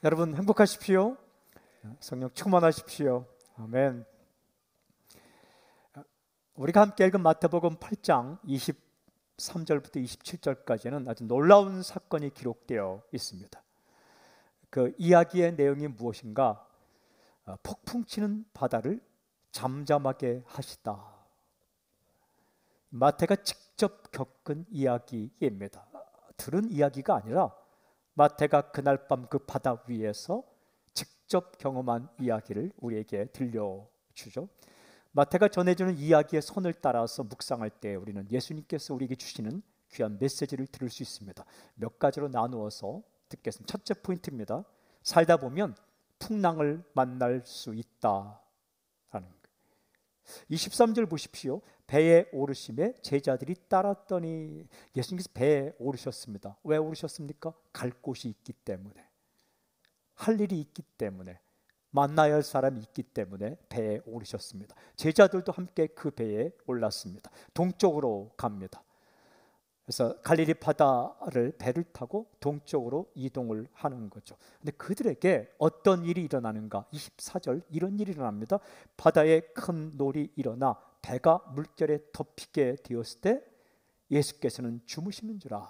여러분 행복하십시오. 성령 충만하십시오. 아멘. 우리가 함께 읽은 마태복음 8장 23절부터 27절까지는 아주 놀라운 사건이 기록되어 있습니다. 그 이야기의 내용이 무엇인가? 폭풍치는 바다를 잠잠하게 하시다. 마태가 직접 겪은 이야기입니다. 들은 이야기가 아니라 마태가 그날 밤 그 바다 위에서 직접 경험한 이야기를 우리에게 들려주죠. 마태가 전해주는 이야기의 선을 따라서 묵상할 때 우리는 예수님께서 우리에게 주시는 귀한 메시지를 들을 수 있습니다. 몇 가지로 나누어서 듣겠습니다. 첫째 포인트입니다. 살다 보면 풍랑을 만날 수 있다라는 거예요. 23절 보십시오. 배에 오르심에 제자들이 따랐더니, 예수님께서 배에 오르셨습니다. 왜 오르셨습니까? 갈 곳이 있기 때문에, 할 일이 있기 때문에, 만나야 할 사람이 있기 때문에 배에 오르셨습니다. 제자들도 함께 그 배에 올랐습니다. 동쪽으로 갑니다. 그래서 갈릴리 바다를 배를 타고 동쪽으로 이동을 하는 거죠. 근데 그들에게 어떤 일이 일어나는가? 24절 이런 일이 일어납니다. 바다에 큰 놀이 일어나 배가 물결에 덮이게 되었을 때 예수께서는 주무시는 줄아.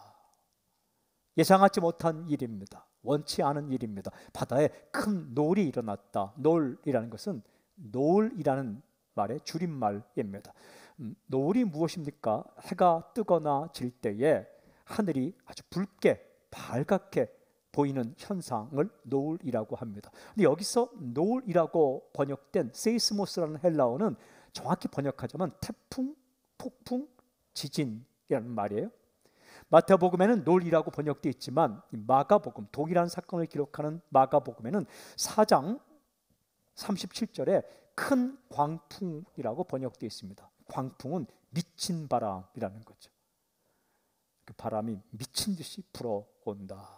예상하지 못한 일입니다. 원치 않은 일입니다. 바다에 큰 놀이 일어났다. 놀이라는 것은 노을이라는 말의 줄임말입니다. 노을이 무엇입니까? 해가 뜨거나 질 때에 하늘이 아주 붉게 밝게 보이는 현상을 노을이라고 합니다. 근데 여기서 노을이라고 번역된 세이스모스라는 헬라어는 정확히 번역하자면 태풍, 폭풍, 지진이라는 말이에요. 마태복음에는 노을이라고 번역되어 있지만 마가복음, 동일한 사건을 기록하는 마가복음에는 4장 37절에 큰 광풍이라고 번역되어 있습니다. 광풍은 미친 바람이라는 거죠. 그 바람이 미친 듯이 불어온다.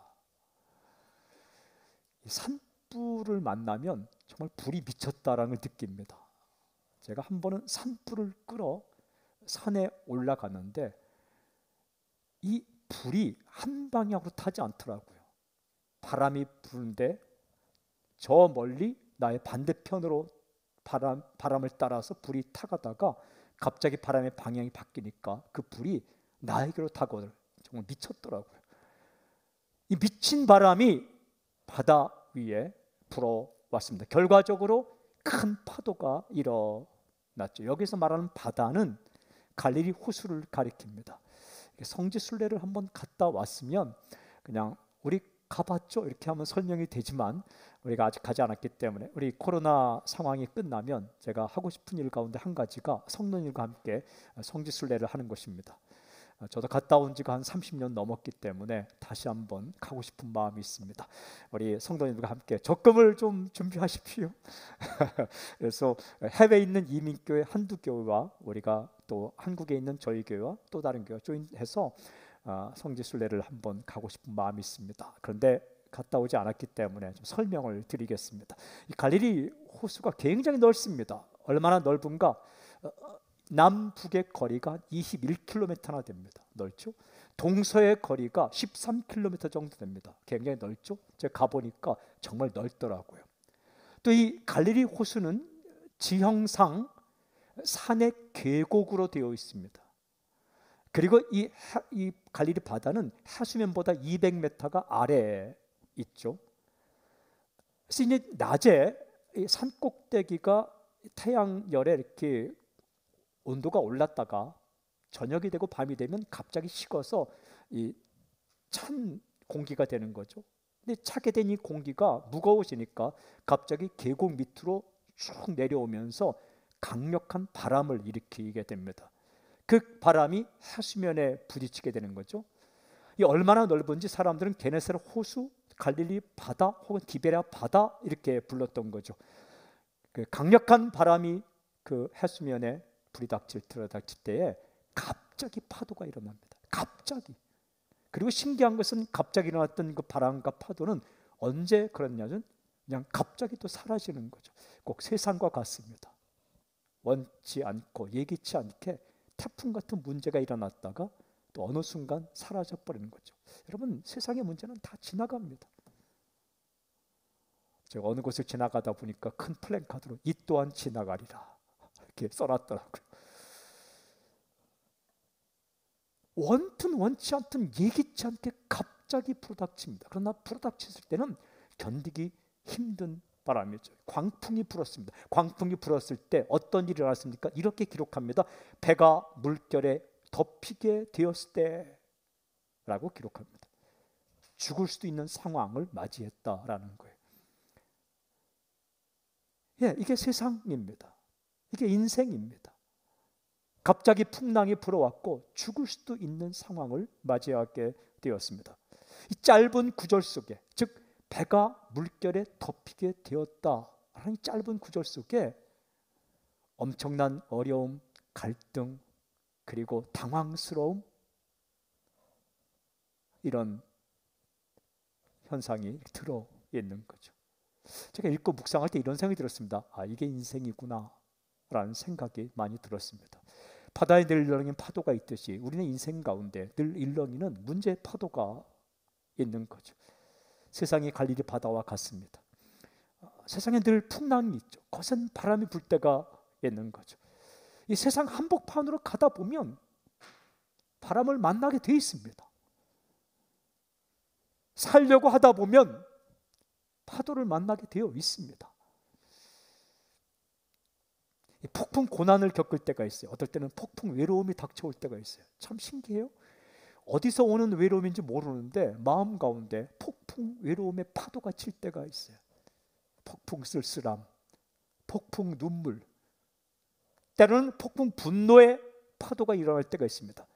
산불을 만나면 정말 불이 미쳤다라는 걸 느낍니다. 제가 한 번은 산불을 끌어 산에 올라갔는데 이 불이 한 방향으로 타지 않더라고요. 바람이 부는데 저 멀리 나의 반대편으로 바람을 따라서 불이 타가다가 갑자기 바람의 방향이 바뀌니까 그 불이 나에게로 타고 정말 미쳤더라고요. 이 미친 바람이 바다 위에 불어왔습니다. 결과적으로 큰 파도가 일어났죠. 여기서 말하는 바다는 갈릴리 호수를 가리킵니다. 성지 순례를 한번 갔다 왔으면 그냥 우리 가봤죠 이렇게 하면 설명이 되지만 우리가 아직 가지 않았기 때문에 우리 코로나 상황이 끝나면 제가 하고 싶은 일 가운데 한 가지가 성도님과 함께 성지 순례를 하는 것입니다. 저도 갔다 온 지가 한 30년 넘었기 때문에 다시 한번 가고 싶은 마음이 있습니다. 우리 성도님과 함께 적금을 좀 준비하십시오. 그래서 해외에 있는 이민교회 한두 교회와 우리가 또 한국에 있는 저희 교회와 또 다른 교회와 조인해서 성지 순례를 한번 가고 싶은 마음이 있습니다. 그런데 갔다 오지 않았기 때문에 좀 설명을 드리겠습니다. 이 갈릴리 호수가 굉장히 넓습니다. 얼마나 넓은가? 남북의 거리가 21km나 됩니다. 넓죠? 동서의 거리가 13km 정도 됩니다. 굉장히 넓죠? 제가 가보니까 정말 넓더라고요. 또 이 갈릴리 호수는 지형상 산의 계곡으로 되어 있습니다. 그리고 이 갈릴리 바다는 하수면보다 200m가 아래에 있죠. 그래서 이제 낮에 산 꼭대기가 태양열에 이렇게 온도가 올랐다가 저녁이 되고 밤이 되면 갑자기 식어서 이 찬 공기가 되는 거죠. 근데 차게 된 이 공기가 무거워지니까 갑자기 계곡 밑으로 쭉 내려오면서 강력한 바람을 일으키게 됩니다. 그 바람이 하수면에 부딪히게 되는 거죠. 이 얼마나 넓은지 사람들은 게네사렛 호수, 갈릴리 바다 혹은 디베랴 바다 이렇게 불렀던 거죠. 그 강력한 바람이 그 해수면에 불이 들어닥칠 때에 갑자기 파도가 일어납니다. 갑자기. 그리고 신기한 것은 갑자기 일어났던 그 바람과 파도는 언제 그랬냐면 그냥 갑자기 또 사라지는 거죠. 꼭 세상과 같습니다. 원치 않고 예기치 않게 태풍 같은 문제가 일어났다가 또 어느 순간 사라져 버리는 거죠. 여러분, 세상의 문제는 다 지나갑니다. 제가 어느 곳을 지나가다 보니까 큰 플랜카드로 이 또한 지나가리라 이렇게 써놨더라고요. 원튼 원치 않든 예기치 않게 갑자기 불어닥칩니다. 그러나 불어닥쳤을 때는 견디기 힘든 바람이죠. 광풍이 불었습니다. 광풍이 불었을 때 어떤 일이 일어났습니까? 이렇게 기록합니다. 배가 물결에 덮이게 되었을 때 라고 기록합니다. 죽을 수도 있는 상황을 맞이했다라는 거예요. 예, 이게 세상입니다. 이게 인생입니다. 갑자기 풍랑이 불어왔고 죽을 수도 있는 상황을 맞이하게 되었습니다. 이 짧은 구절 속에, 즉 배가 물결에 덮이게 되었다라는 이 짧은 구절 속에 엄청난 어려움, 갈등, 그리고 당황스러움, 이런 현상이 들어있는 거죠. 제가 읽고 묵상할 때 이런 생각이 들었습니다. 아, 이게 인생이구나 라는 생각이 많이 들었습니다. 바다에 늘 일렁이는 파도가 있듯이 우리는 인생 가운데 늘 일렁이는 문제의 파도가 있는 거죠. 세상이 갈릴리 바다와 같습니다. 세상에 늘 풍랑이 있죠. 거센 바람이 불 때가 있는 거죠. 이 세상 한복판으로 가다 보면 바람을 만나게 돼 있습니다. 살려고 하다 보면 파도를 만나게 되어 있습니다. 폭풍 고난을 겪을 때가 있어요. 어떨 때는 폭풍 외로움이 닥쳐올 때가 있어요. 참 신기해요. 어디서 오는 외로움인지 모르는데 마음 가운데 폭풍 외로움의 파도가 칠 때가 있어요. 폭풍 쓸쓸함, 폭풍 눈물, 때로는 폭풍 분노의 파도가 일어날 때가 있습니다.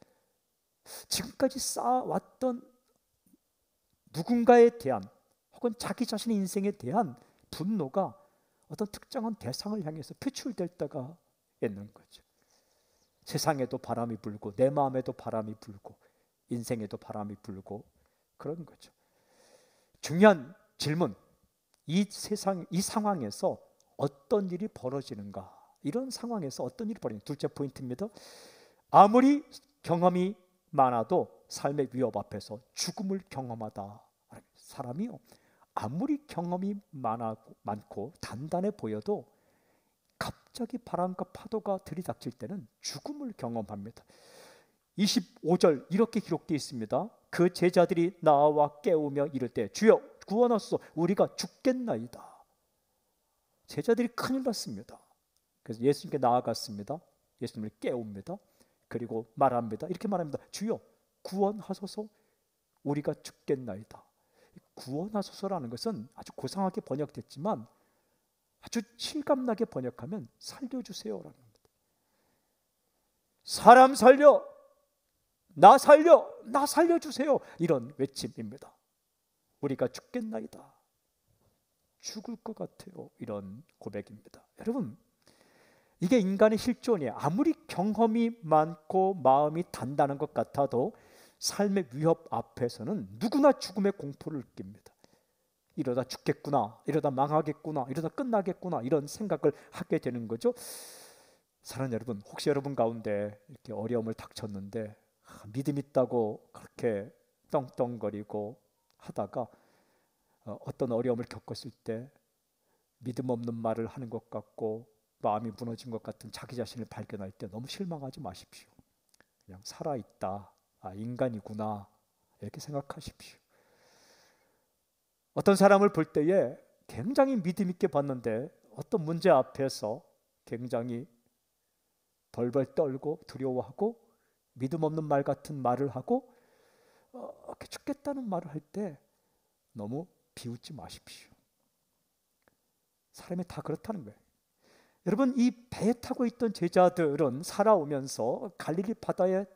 지금까지 쌓아왔던 누군가에 대한 혹은 자기 자신의 인생에 대한 분노가 어떤 특정한 대상을 향해서 표출될 때가 있는 거죠. 세상에도 바람이 불고 내 마음에도 바람이 불고 인생에도 바람이 불고 그런 거죠. 중요한 질문, 이 세상, 이 상황에서 어떤 일이 벌어지는가? 이런 상황에서 어떤 일이 벌어지는가? 둘째 포인트입니다. 아무리 경험이 많아도 삶의 위협 앞에서 죽음을 경험하다. 사람이요, 아무리 경험이 많고 단단해 보여도 갑자기 바람과 파도가 들이닥칠 때는 죽음을 경험합니다. 25절 이렇게 기록되어 있습니다. 그 제자들이 나와 깨우며 이를 때 주여 구원하소서, 우리가 죽겠나이다. 제자들이 큰일 났습니다. 그래서 예수님께 나아갔습니다. 예수님을 깨웁니다. 그리고 말합니다. 이렇게 말합니다. 주여 구원하소서, 우리가 죽겠나이다. 구원하소서라는 것은 아주 고상하게 번역됐지만 아주 실감나게 번역하면 살려주세요라는 겁니다. 사람 살려, 나 살려, 나 살려주세요, 이런 외침입니다. 우리가 죽겠나이다, 죽을 것 같아요, 이런 고백입니다. 여러분, 이게 인간의 실존이에요. 아무리 경험이 많고 마음이 단단한 것 같아도 삶의 위협 앞에서는 누구나 죽음의 공포를 느낍니다. 이러다 죽겠구나, 이러다 망하겠구나, 이러다 끝나겠구나, 이런 생각을 하게 되는 거죠. 사랑하는 여러분, 혹시 여러분 가운데 이렇게 어려움을 닥쳤는데 믿음 있다고 그렇게 떵떵거리고 하다가 어떤 어려움을 겪었을 때 믿음 없는 말을 하는 것 같고 마음이 무너진 것 같은 자기 자신을 발견할 때 너무 실망하지 마십시오. 그냥 살아있다, 아, 인간이구나, 이렇게 생각하십시오. 어떤 사람을 볼 때에 굉장히 믿음 있게 봤는데 어떤 문제 앞에서 굉장히 벌벌 떨고 두려워하고 믿음 없는 말 같은 말을 하고 죽겠다는 말을 할 때 너무 비웃지 마십시오. 사람이 다 그렇다는 거예요. 여러분, 이 배에 타고 있던 제자들은 살아오면서 갈릴리 바다의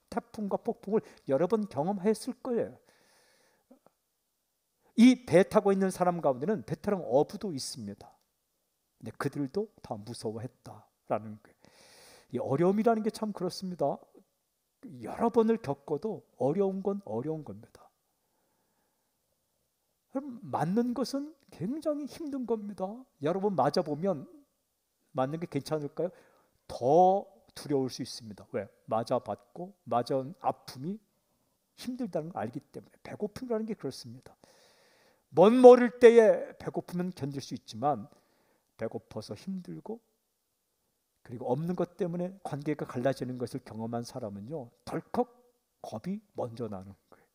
태풍과 폭풍을 여러 번 경험했을 거예요. 이 배에 타고 있는 사람 가운데는 베테랑 어부도 있습니다. 근데 그들도 다 무서워했다라는 거예요. 이 어려움이라는 게 참 그렇습니다. 여러 번을 겪어도 어려운 건 어려운 겁니다. 그럼 맞는 것은 굉장히 힘든 겁니다. 여러분 맞아보면 맞는 게 괜찮을까요? 더 두려울 수 있습니다. 왜? 맞아봤고 맞은 아픔이 힘들다는 걸 알기 때문에. 배고픔이라는 게 그렇습니다. 먼 모를 때에 배고프면 견딜 수 있지만 배고파서 힘들고 그리고 없는 것 때문에 관계가 갈라지는 것을 경험한 사람은요, 덜컥 겁이 먼저 나는 거예요.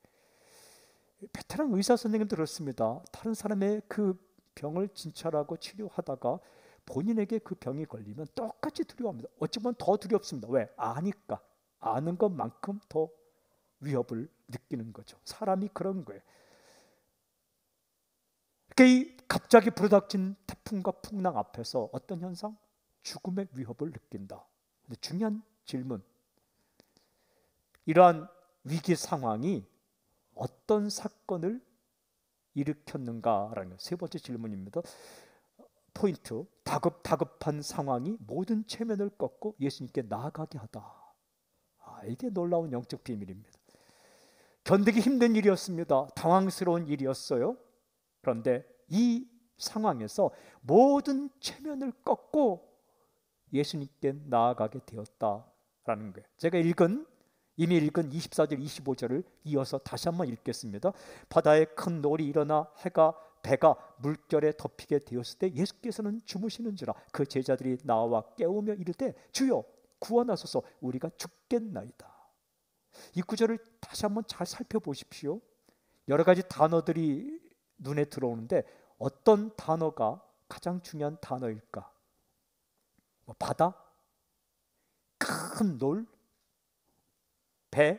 베테랑 의사 선생님 들었습니다. 다른 사람의 그 병을 진찰하고 치료하다가 본인에게 그 병이 걸리면 똑같이 두려워합니다. 어찌 보면 더 두렵습니다. 왜? 아니까. 아는 것만큼 더 위협을 느끼는 거죠. 사람이 그런 거예요. 그러니까 이 갑자기 불어닥친 태풍과 풍랑 앞에서 어떤 현상? 죽음의 위협을 느낀다. 근데 중요한 질문, 이러한 위기 상황이 어떤 사건을 일으켰는가라는 세 번째 질문입니다. 포인트, 다급한 상황이 모든 체면을 꺾고 예수님께 나아가게 하다. 이게 놀라운 영적 비밀입니다. 견디기 힘든 일이었습니다. 당황스러운 일이었어요. 그런데 이 상황에서 모든 체면을 꺾고 예수님께 나아가게 되었다라는 거예요. 제가 이미 읽은 24절 25절을 이어서 다시 한번 읽겠습니다. 바다에 큰 놀이 일어나 배가 물결에 덮이게 되었을 때 예수께서는 주무시는지라 그 제자들이 나와 깨우며 이르되 주여 구원하소서 우리가 죽겠나이다. 이 구절을 다시 한번 잘 살펴보십시오. 여러 가지 단어들이 눈에 들어오는데 어떤 단어가 가장 중요한 단어일까? 바다, 큰 놀, 배,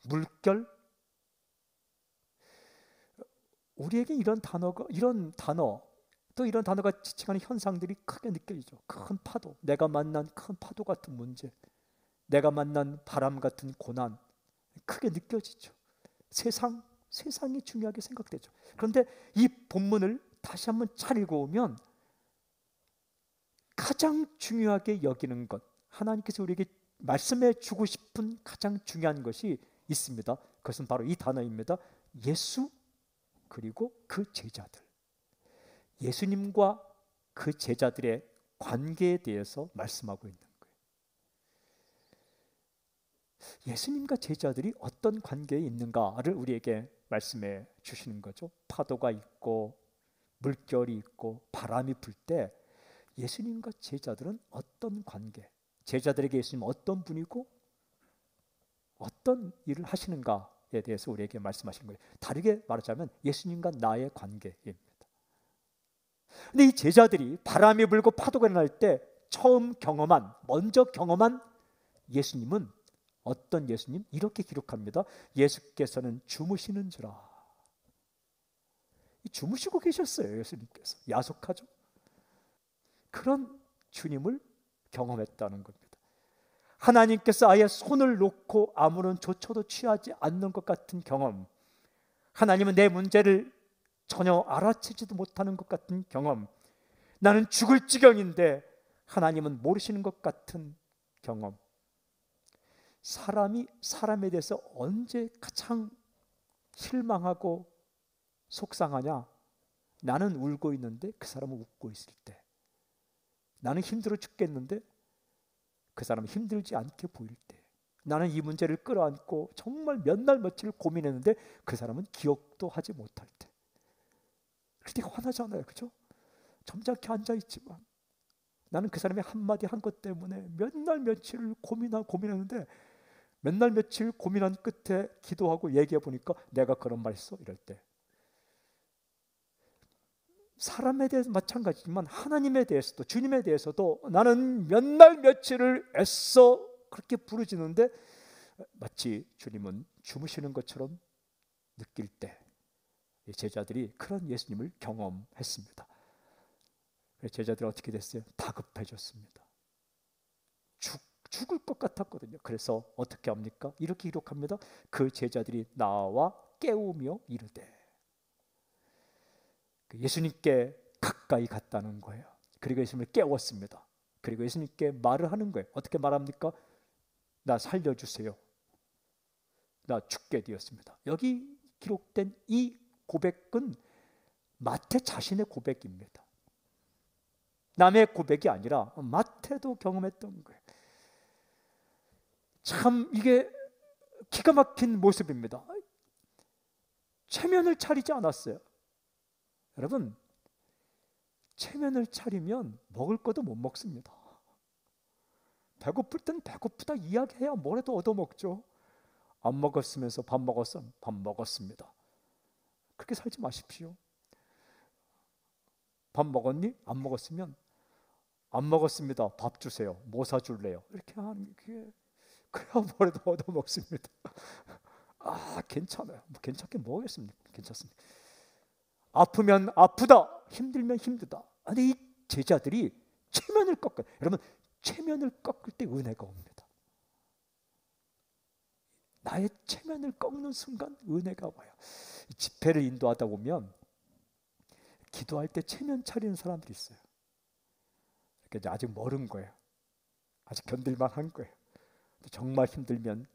물결. 우리에게 이런 단어가 지칭하는 현상들이 크게 느껴지죠. 큰 파도, 내가 만난 큰 파도 같은 문제, 내가 만난 바람 같은 고난, 크게 느껴지죠. 세상이 중요하게 생각되죠. 그런데 이 본문을 다시 한번 잘 읽어보면 가장 중요하게 여기는 것, 하나님께서 우리에게 말씀해 주고 싶은 가장 중요한 것이 있습니다. 그것은 바로 이 단어입니다. 예수 그리고 그 제자들. 예수님과 그 제자들의 관계에 대해서 말씀하고 있는 거예요. 예수님과 제자들이 어떤 관계에 있는가를 우리에게 말씀해 주시는 거죠. 파도가 있고 물결이 있고 바람이 불 때 예수님과 제자들은 어떤 관계, 제자들에게 예수님은 어떤 분이고 어떤 일을 하시는가에 대해서 우리에게 말씀하시는 거예요. 다르게 말하자면 예수님과 나의 관계입니다. 근데 이 제자들이 바람이 불고 파도가 날 때 먼저 경험한 예수님은 어떤 예수님? 이렇게 기록합니다. 예수께서는 주무시는지라. 주무시고 계셨어요. 예수님께서. 야속하죠. 그런 주님을 경험했다는 겁니다. 하나님께서 아예 손을 놓고 아무런 조처도 취하지 않는 것 같은 경험, 하나님은 내 문제를 전혀 알아채지도 못하는 것 같은 경험, 나는 죽을 지경인데 하나님은 모르시는 것 같은 경험. 사람이 사람에 대해서 언제 가장 실망하고 속상하냐? 나는 울고 있는데 그 사람은 웃고 있을 때. 나는 힘들어 죽겠는데 그 사람은 힘들지 않게 보일 때. 나는 이 문제를 끌어안고 정말 몇 날 며칠 고민했는데 그 사람은 기억도 하지 못할 때. 그때 화나잖아요. 그죠? 점잖게 앉아있지만 나는 그 사람의 한마디 한 것 때문에 몇 날 며칠을 고민하는데 몇 날 며칠 고민한 끝에 기도하고 얘기해 보니까 내가 그런 말 했어 이럴 때. 사람에 대해서 마찬가지지만 하나님에 대해서도, 주님에 대해서도 나는 몇 날 며칠을 애써 그렇게 부르짖는데 마치 주님은 주무시는 것처럼 느낄 때 제자들이 그런 예수님을 경험했습니다. 제자들은 어떻게 됐어요? 다급해졌습니다. 죽을 것 같았거든요. 그래서 어떻게 합니까? 이렇게 기록합니다. 그 제자들이 나와 깨우며 이르되. 예수님께 가까이 갔다는 거예요. 그리고 예수님을 깨웠습니다. 그리고 예수님께 말을 하는 거예요. 어떻게 말합니까? 나 살려주세요. 나 죽게 되었습니다. 여기 기록된 이 고백은 마태 자신의 고백입니다. 남의 고백이 아니라 마태도 경험했던 거예요. 참 이게 기가 막힌 모습입니다. 체면을 차리지 않았어요. 여러분, 체면을 차리면 먹을 것도 못 먹습니다. 배고플 땐 배고프다 이야기해야 뭐라도 얻어먹죠. 안 먹었으면서 밥 먹었어? 밥 먹었습니다. 그렇게 살지 마십시오. 밥 먹었니? 안 먹었으면 안 먹었습니다. 밥 주세요. 뭐 사줄래요? 이렇게 하는 게 그래야 뭐라도 얻어먹습니다. 아, 괜찮아요. 뭐 괜찮게 먹겠습니까? 괜찮습니다. 아프면 아프다, 힘들면 힘들다. 근데 이 제자들이 체면을 꺾어요. 여러분, 체면을 꺾을 때 은혜가 옵니다. 나의 체면을 꺾는 순간 은혜가 와요. 집회를 인도하다 보면 기도할 때 체면 차리는 사람들이 있어요. 그러니까 아직 멀은 거예요. 아직 견딜만 한 거예요. 정말 힘들면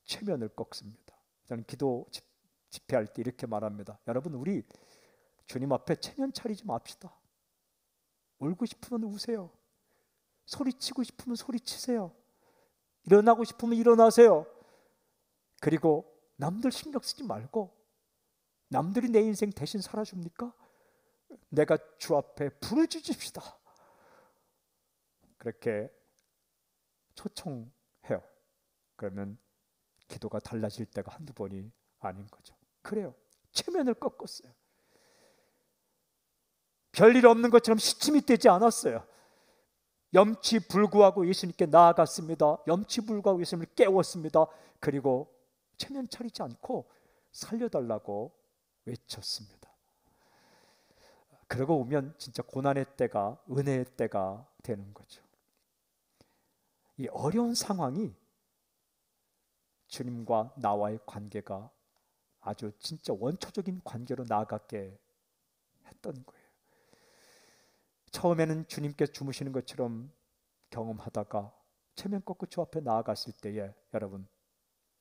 체면을 꺾습니다. 저는 기도 집회할 때 이렇게 말합니다. 여러분, 우리 주님 앞에 체면 차리지 맙시다. 울고 싶으면 우세요. 소리치고 싶으면 소리치세요. 일어나고 싶으면 일어나세요. 그리고 남들 신경 쓰지 말고, 남들이 내 인생 대신 살아줍니까? 내가 주 앞에 불을 지줍시다. 그렇게 초청해요. 그러면 기도가 달라질 때가 한두 번이 아닌 거죠. 그래요. 체면을 꺾었어요. 별일 없는 것처럼 시침이 떼지 않았어요. 염치불구하고 예수님께 나아갔습니다. 염치불구하고 예수님을 깨웠습니다. 그리고 체면 차리지 않고 살려달라고 외쳤습니다. 그러고 오면 진짜 고난의 때가 은혜의 때가 되는 거죠. 이 어려운 상황이 주님과 나와의 관계가 아주 진짜 원초적인 관계로 나아가게 했던 거예요. 처음에는 주님께서 주무시는 것처럼 경험하다가 체면 꺾고 주 앞에 나아갔을 때에, 여러분,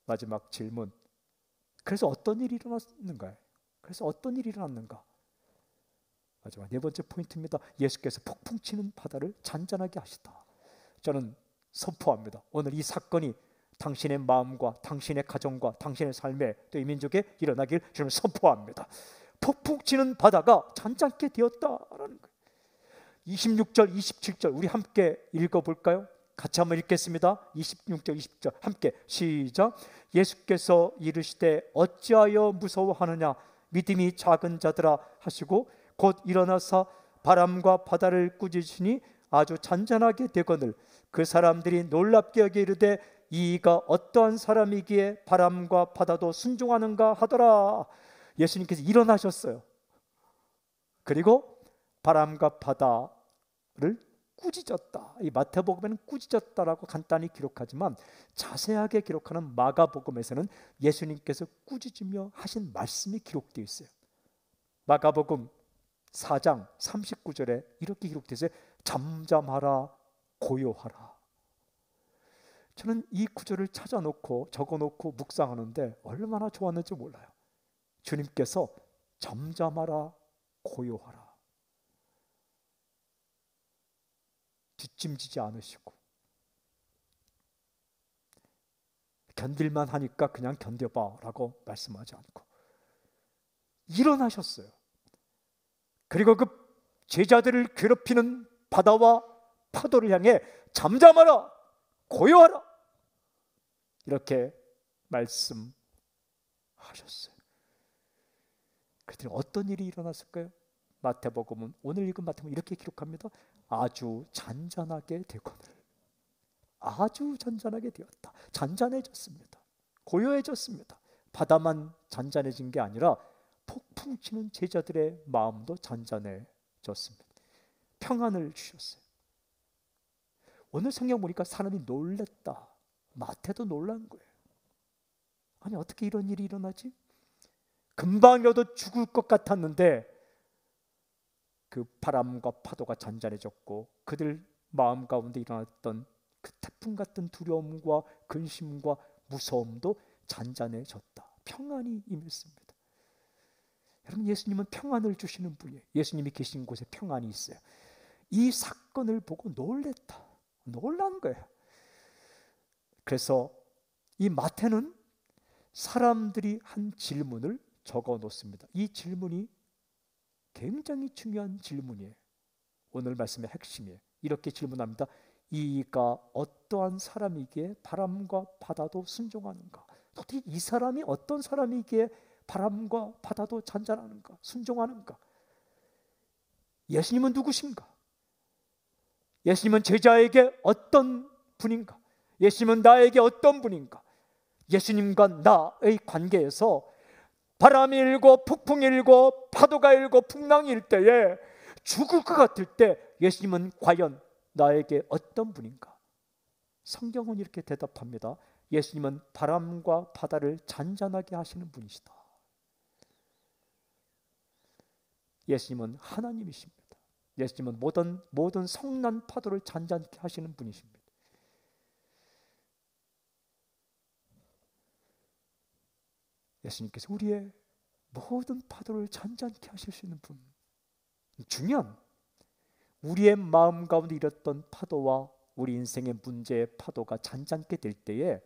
마지막 질문, 그래서 어떤 일이 일어났는가요? 그래서 어떤 일이 일어났는가? 마지막 네 번째 포인트입니다. 예수께서 폭풍 치는 바다를 잔잔하게 하시다. 저는 선포합니다. 오늘 이 사건이 당신의 마음과 당신의 가정과 당신의 삶에, 또 이 민족에 일어나길 저는 선포합니다. 폭풍 치는 바다가 잔잔하게 되었다라는 거예요. 26절, 27절 우리 함께 읽어볼까요? 같이 한번 읽겠습니다. 26절, 20절 함께 시작. 예수께서 이르시되 어찌하여 무서워하느냐, 믿음이 작은 자들아 하시고 곧 일어나사 바람과 바다를 꾸짖으시니 아주 잔잔하게 되거늘 그 사람들이 놀랍게 여겨 이르되 이가 어떠한 사람이기에 바람과 바다도 순종하는가 하더라. 예수님께서 일어나셨어요. 그리고 바람과 바다를 꾸짖었다. 이 마태복음에는 꾸짖었다라고 간단히 기록하지만 자세하게 기록하는 마가복음에서는 예수님께서 꾸짖으며 하신 말씀이 기록되어 있어요. 마가복음 4장 39절에 이렇게 기록되어 있어요. 잠잠하라, 고요하라. 저는 이 구절을 찾아놓고 적어놓고 묵상하는데 얼마나 좋았는지 몰라요. 주님께서 잠잠하라, 고요하라. 뒷짐지지 않으시고, 견딜만 하니까 그냥 견뎌봐 라고 말씀하지 않고 일어나셨어요. 그리고 그 제자들을 괴롭히는 바다와 파도를 향해 잠잠하라, 고요하라 이렇게 말씀하셨어요. 그랬더니 어떤 일이 일어났을까요? 마태복음은, 오늘 읽은 마태복음은 이렇게 기록합니다. 아주 잔잔하게 되거늘. 아주 잔잔하게 되었다. 잔잔해졌습니다. 고요해졌습니다. 바다만 잔잔해진 게 아니라 폭풍 치는 제자들의 마음도 잔잔해졌습니다. 평안을 주셨어요. 오늘 성경 보니까 사람이 놀랬다. 마태도 놀란 거예요. 아니, 어떻게 이런 일이 일어나지? 금방이라도 죽을 것 같았는데 그 바람과 파도가 잔잔해졌고 그들 마음 가운데 일어났던 그 태풍 같은 두려움과 근심과 무서움도 잔잔해졌다. 평안이 임했습니다. 여러분, 예수님은 평안을 주시는 분이에요. 예수님이 계신 곳에 평안이 있어요. 이 사건을 보고 놀랬다. 놀란 거예요. 그래서 이 마태는 사람들이 한 질문을 적어 놓습니다. 이 질문이 굉장히 중요한 질문이에요. 오늘 말씀의 핵심이에요. 이렇게 질문합니다. 이가 어떠한 사람이기에 바람과 바다도 순종하는가? 도대체 이 사람이 어떤 사람이기에 바람과 바다도 잔잔하는가? 순종하는가? 예수님은 누구신가? 예수님은 제자에게 어떤 분인가? 예수님은 나에게 어떤 분인가? 예수님과 나의 관계에서 바람이 일고 폭풍이 일고 파도가 일고 풍랑이 일 때에 죽을 것 같을 때 예수님은 과연 나에게 어떤 분인가? 성경은 이렇게 대답합니다. 예수님은 바람과 바다를 잔잔하게 하시는 분이시다. 예수님은 하나님이십니다. 예수님은 모든 성난 파도를 잔잔케 하시는 분이십니다. 예수님께서 우리의 모든 파도를 잔잔케 하실 수 있는 분. 중요한 우리의 마음 가운데 일었던 파도와 우리 인생의 문제의 파도가 잔잔케 될 때에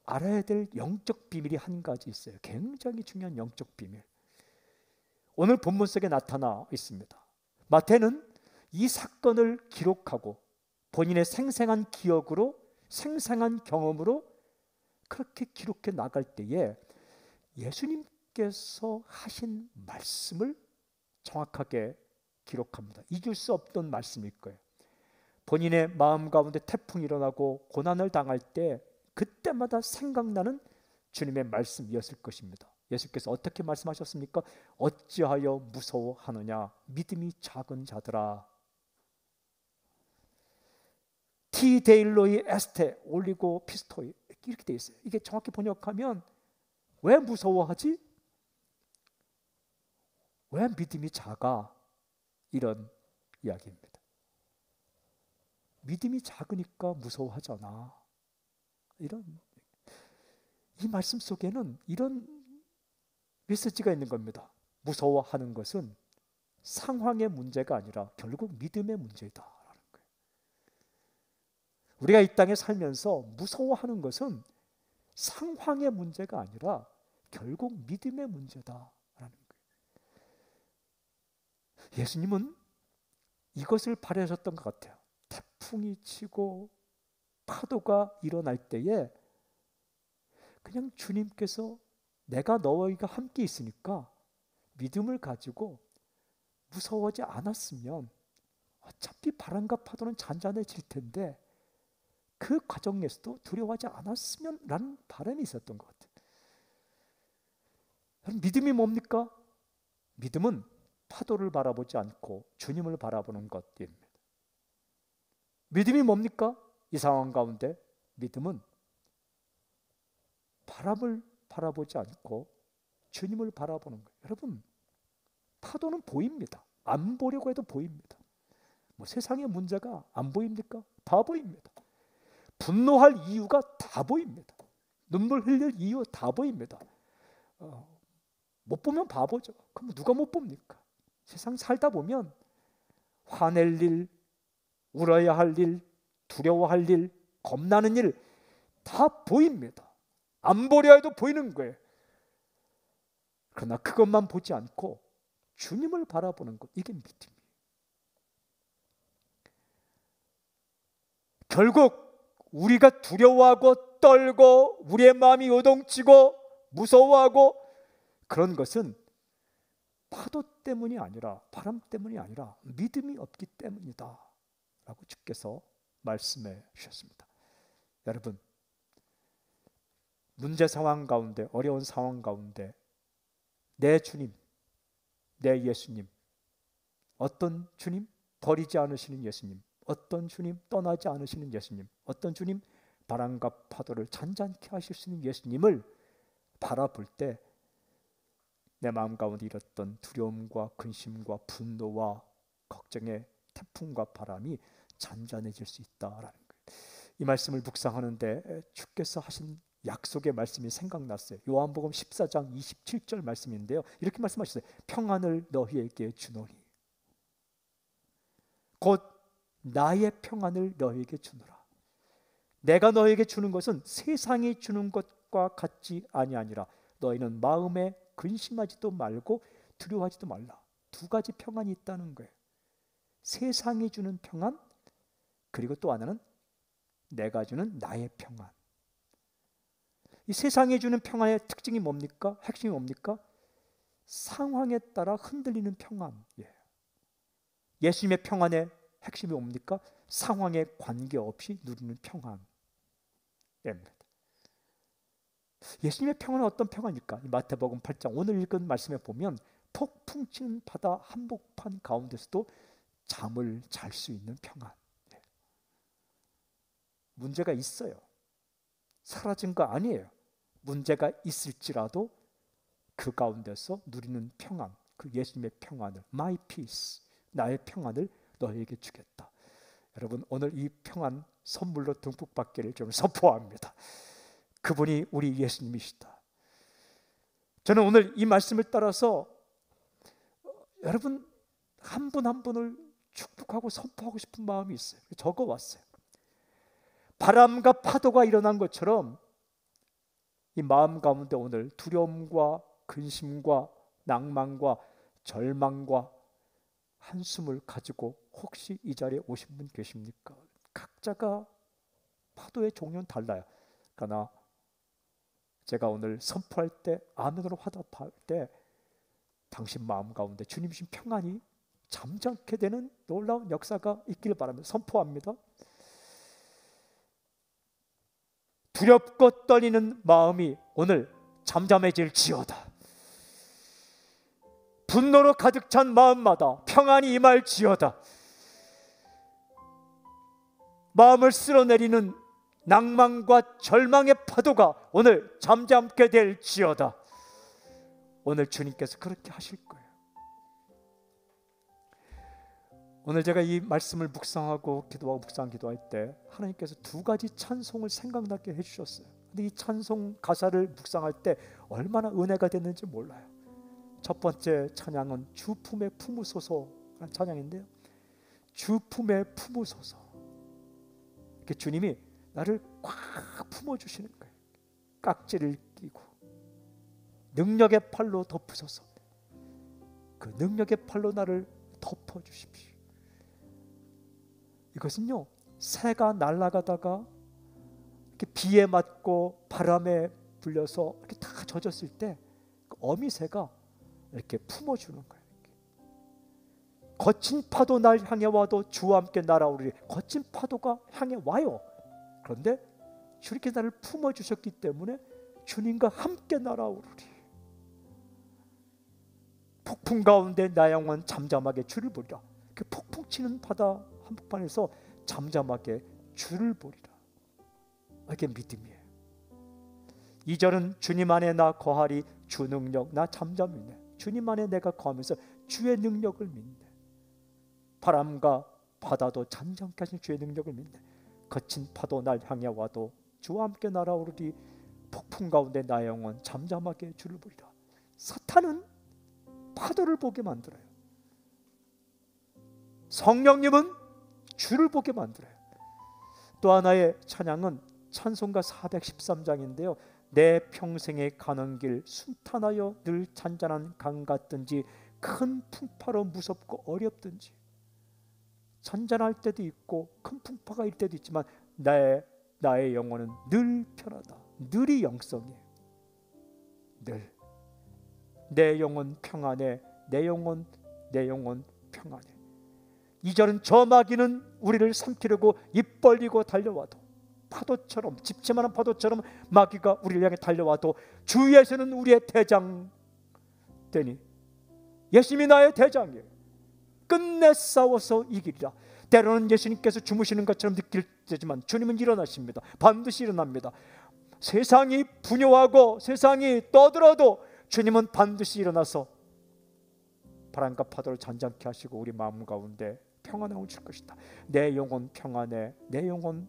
알아야 될 영적 비밀이 한 가지 있어요. 굉장히 중요한 영적 비밀. 오늘 본문 속에 나타나 있습니다. 마태는 이 사건을 기록하고 본인의 생생한 기억으로 생생한 경험으로 그렇게 기록해 나갈 때에 예수님께서 하신 말씀을 정확하게 기록합니다. 잊을 수 없던 말씀일 거예요. 본인의 마음 가운데 태풍이 일어나고 고난을 당할 때 그때마다 생각나는 주님의 말씀이었을 것입니다. 예수께서 어떻게 말씀하셨습니까? 어찌하여 무서워하느냐 믿음이 작은 자들아. 티 데일로이 에스테 올리고 피스토이 이렇게 되어 있어요. 이게 정확히 번역하면 왜 무서워하지? 왜 믿음이 작아? 이런 이야기입니다. 믿음이 작으니까 무서워하잖아. 이 말씀 속에는 이런 메시지가 있는 겁니다. 무서워하는 것은 상황의 문제가 아니라 결국 믿음의 문제다라는 거예요. 우리가 이 땅에 살면서 무서워하는 것은 상황의 문제가 아니라 결국 믿음의 문제다라는 거예요. 예수님은 이것을 바라셨던 것 같아요. 태풍이 치고 파도가 일어날 때에 그냥 주님께서 내가 너희가 함께 있으니까 믿음을 가지고 무서워하지 않았으면 어차피 바람과 파도는 잔잔해질 텐데 그 과정에서도 두려워하지 않았으면 라는 바람이 있었던 것 같아요. 믿음이 뭡니까? 믿음은 파도를 바라보지 않고 주님을 바라보는 것입니다. 믿음이 뭡니까? 이 상황 가운데 믿음은 바람을 바라보지 않고 주님을 바라보는 거예요. 여러분, 파도는 보입니다. 안 보려고 해도 보입니다. 세상의 문제가 안 보입니까? 다 보입니다. 분노할 이유가 다 보입니다. 눈물 흘릴 이유 다 보입니다. 못 보면 바보죠. 그럼 누가 못 봅니까? 세상 살다 보면 화낼 일, 울어야 할 일, 두려워할 일, 겁나는 일 다 보입니다. 안 보려 해도 보이는 거예요. 그러나 그것만 보지 않고 주님을 바라보는 것, 이게 믿음이에요. 결국 우리가 두려워하고 떨고 우리의 마음이 요동치고 무서워하고 그런 것은 파도 때문이 아니라 바람 때문이 아니라 믿음이 없기 때문이다 라고 주께서 말씀해 주셨습니다. 여러분, 문제 상황 가운데, 어려운 상황 가운데 내 주님, 내 예수님, 어떤 주님? 버리지 않으시는 예수님, 어떤 주님? 떠나지 않으시는 예수님, 어떤 주님? 바람과 파도를 잔잔케 하실 수 있는 예수님을 바라볼 때 내 마음 가운데 일었던 두려움과 근심과 분노와 걱정의 태풍과 바람이 잔잔해질 수 있다라는 거예요. 이 말씀을 묵상하는데 주께서 하신 약속의 말씀이 생각났어요. 요한복음 14장 27절 말씀인데요. 이렇게 말씀하셨어요. 평안을 너희에게 주노니 곧 나의 평안을 너희에게 주노라. 내가 너희에게 주는 것은 세상이 주는 것과 같지 아니하니라. 너희는 마음에 근심하지도 말고 두려워하지도 말라. 두 가지 평안이 있다는 거예요. 세상이 주는 평안, 그리고 또 하나는 내가 주는 나의 평안. 이 세상이 주는 평안의 특징이 뭡니까? 핵심이 뭡니까? 상황에 따라 흔들리는 평안이에요. 예수님의 평안의 핵심이 뭡니까? 상황에 관계없이 누리는 평안입니다. 예수님의 평안은 어떤 평안일까? 마태복음 8장 오늘 읽은 말씀에 보면 폭풍 치는 바다 한복판 가운데서도 잠을 잘 수 있는 평안. 문제가 있어요. 사라진 거 아니에요. 문제가 있을지라도 그 가운데서 누리는 평안, 그 예수님의 평안을, my peace, 나의 평안을 너에게 주겠다. 여러분, 오늘 이 평안 선물로 듬뿍 받기를 저는 선포합니다. 그분이 우리 예수님이시다. 저는 오늘 이 말씀을 따라서 여러분 한 분 한 분을 축복하고 선포하고 싶은 마음이 있어요. 적어왔어요. 바람과 파도가 일어난 것처럼 이 마음 가운데 오늘 두려움과 근심과 낭만과 절망과 한숨을 가지고 혹시 이 자리에 오신 분 계십니까? 각자가 파도의 종류는 달라요. 그러나 제가 오늘 선포할 때, 아멘으로 화답할 때 당신 마음 가운데 주님 주신 평안이 잠잠케 되는 놀라운 역사가 있기를 바라며 선포합니다. 두렵고 떨리는 마음이 오늘 잠잠해질지어다. 분노로 가득 찬 마음마다 평안이 임할지어다. 마음을 쓸어내리는 낭만과 절망의 파도가 오늘 잠잠게 될지어다. 오늘 주님께서 그렇게 하실 거예요. 오늘 제가 이 말씀을 묵상하고 기도할 때 하나님께서 두 가지 찬송을 생각나게 해주셨어요. 근데 이 찬송 가사를 묵상할 때 얼마나 은혜가 됐는지 몰라요. 첫 번째 찬양은 주 품에 품으소서라는 찬양인데요. 주 품에 품으소서. 주님이 나를 꽉 품어주시는 거예요. 깍지를 끼고 능력의 팔로 덮으소서. 그 능력의 팔로 나를 덮어주십시오. 이것은요, 새가 날아가다가 이렇게 비에 맞고 바람에 불려서 이렇게 다 젖었을 때 그 어미새가 이렇게 품어주는 거예요. 거친 파도 날 향해 와도 주와 함께 날아오르리. 거친 파도가 향해 와요. 그런데 주님께 나를 품어주셨기 때문에 주님과 함께 날아오르리. 폭풍 가운데 나 영혼 잠잠하게 주를 보리라. 그 폭풍 치는 바다 한복판에서 잠잠하게 주를 보리라. 이게 믿음이에요. 2절은 주님 안에 나 거하리 주 능력 나 잠잠이네. 주님 안에 내가 거하면서 주의 능력을 믿네. 바람과 바다도 잠잠케 하신 주의 능력을 믿네. 거친 파도 날 향해 와도 주와 함께 날아오르리. 폭풍 가운데 나의 영혼 잠잠하게 주를 보리라. 사탄은 파도를 보게 만들어요. 성령님은 주를 보게 만들어요. 또 하나의 찬양은 찬송가 413장인데요. 내 평생에 가는 길 순탄하여 늘 잔잔한 강 같든지 큰 풍파로 무섭고 어렵든지 잔잔할 때도 있고 큰 풍파가 일 때도 있지만 나의 영혼은 늘 편하다. 늘이 영성이에요. 늘 내 영혼 평안해. 내 영혼 평안해. 2절은 저 마귀는 우리를 삼키려고 입 벌리고 달려와도 파도처럼 집채만한 파도처럼 마귀가 우리를 향해 달려와도 주 예수는 우리의 대장 되니 예수님이 나의 대장이에요. 끝내 싸워서 이기리라. 때로는 예수님께서 주무시는 것처럼 느낄 때지만 주님은 일어나십니다. 반드시 일어납니다. 세상이 분요하고 세상이 떠들어도 주님은 반드시 일어나서 바람과 파도를 잔잔케 하시고 우리 마음 가운데 평안함을 줄 것이다. 내 영혼 평안해. 내 영혼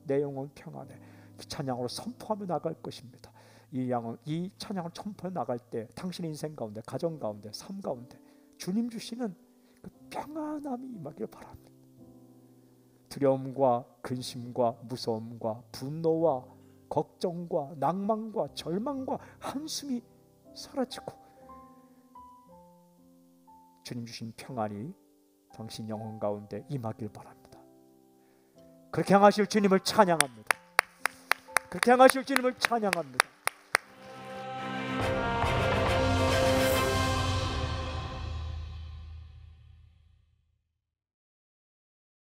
평안해. 그 찬양으로 선포하며 나갈 것입니다. 이 찬양을 선포해 나갈 때 당신의 인생 가운데, 가정 가운데, 삶 가운데 주님 주시는 그 평안함이 임하기를 바랍니다. 두려움과 근심과 무서움과 분노와 걱정과 낭만과 절망과 한숨이 사라지고 주님 주신 평안이 당신 영혼 가운데 임하길 바랍니다. 그렇게 향하실 주님을 찬양합니다. 그렇게 향하실 주님을 찬양합니다.